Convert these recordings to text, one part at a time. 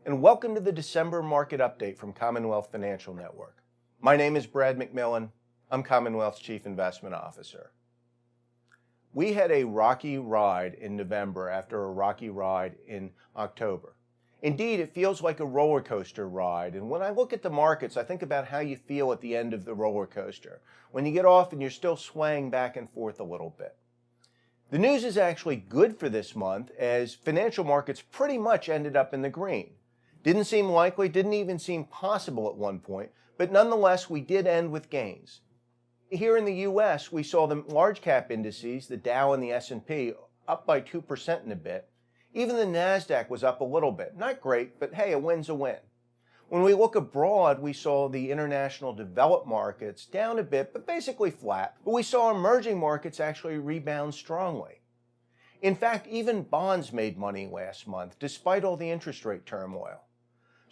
and welcome to the December market update from Commonwealth Financial Network. My name is Brad McMillan. I'm Commonwealth's Chief Investment Officer. We had a rocky ride in November after a rocky ride in October. Indeed, it feels like a roller coaster ride, and when I look at the markets, I think about how you feel at the end of the roller coaster, when you get off and you're still swaying back and forth a little bit. The news is actually good for this month, as financial markets pretty much ended up in the green. Didn't seem likely, didn't even seem possible at one point, but nonetheless, we did end with gains. Here in the U.S., we saw the large cap indices, the Dow and the S&P, up by 2% in a bit. Even the Nasdaq was up a little bit. Not great, but hey, a win's a win. When we look abroad, we saw the international developed markets down a bit, but basically flat. But we saw emerging markets actually rebound strongly. In fact, even bonds made money last month, despite all the interest rate turmoil.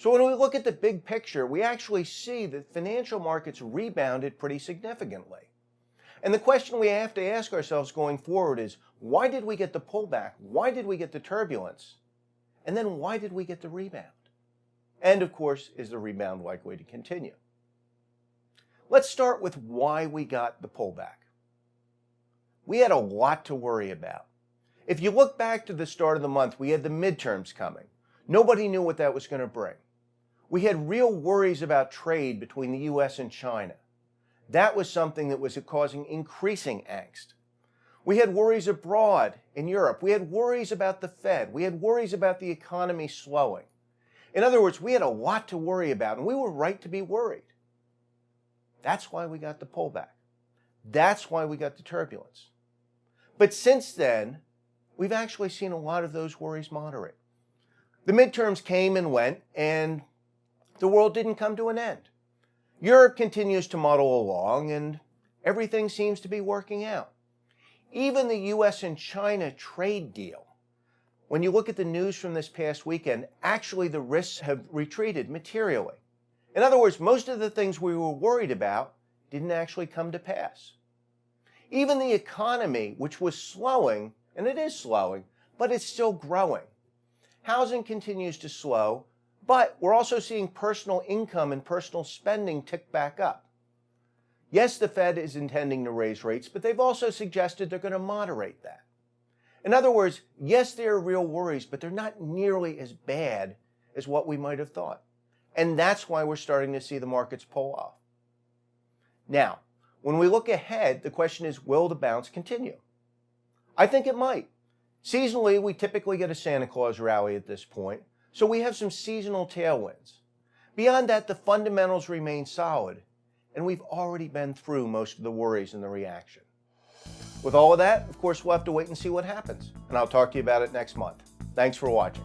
So when we look at the big picture, we actually see that financial markets rebounded pretty significantly. And the question we have to ask ourselves going forward is, why did we get the pullback? Why did we get the turbulence? And then why did we get the rebound? And of course, is the rebound likely to continue? Let's start with why we got the pullback. We had a lot to worry about. If you look back to the start of the month, we had the midterms coming. Nobody knew what that was going to bring. We had real worries about trade between the U.S. and China. That was something that was causing increasing angst. We had worries abroad in Europe. We had worries about the Fed. We had worries about the economy slowing. In other words, we had a lot to worry about, and we were right to be worried. That's why we got the pullback. That's why we got the turbulence. But since then, we've actually seen a lot of those worries moderate. The midterms came and went, and the world didn't come to an end. Europe continues to muddle along, and everything seems to be working out. Even the U.S. and China trade deal, when you look at the news from this past weekend, actually the risks have retreated materially. In other words, most of the things we were worried about didn't actually come to pass. Even the economy, which was slowing, and it is slowing, but it's still growing. Housing continues to slow, but we're also seeing personal income and personal spending tick back up. Yes, the Fed is intending to raise rates, but they've also suggested they're going to moderate that. In other words, yes, there are real worries, but they're not nearly as bad as what we might have thought. And that's why we're starting to see the markets pull off. Now, when we look ahead, the question is, will the bounce continue? I think it might. Seasonally, we typically get a Santa Claus rally at this point, so we have some seasonal tailwinds. Beyond that, the fundamentals remain solid, and we've already been through most of the worries and the reaction. With all of that, of course, we'll have to wait and see what happens, and I'll talk to you about it next month. Thanks for watching.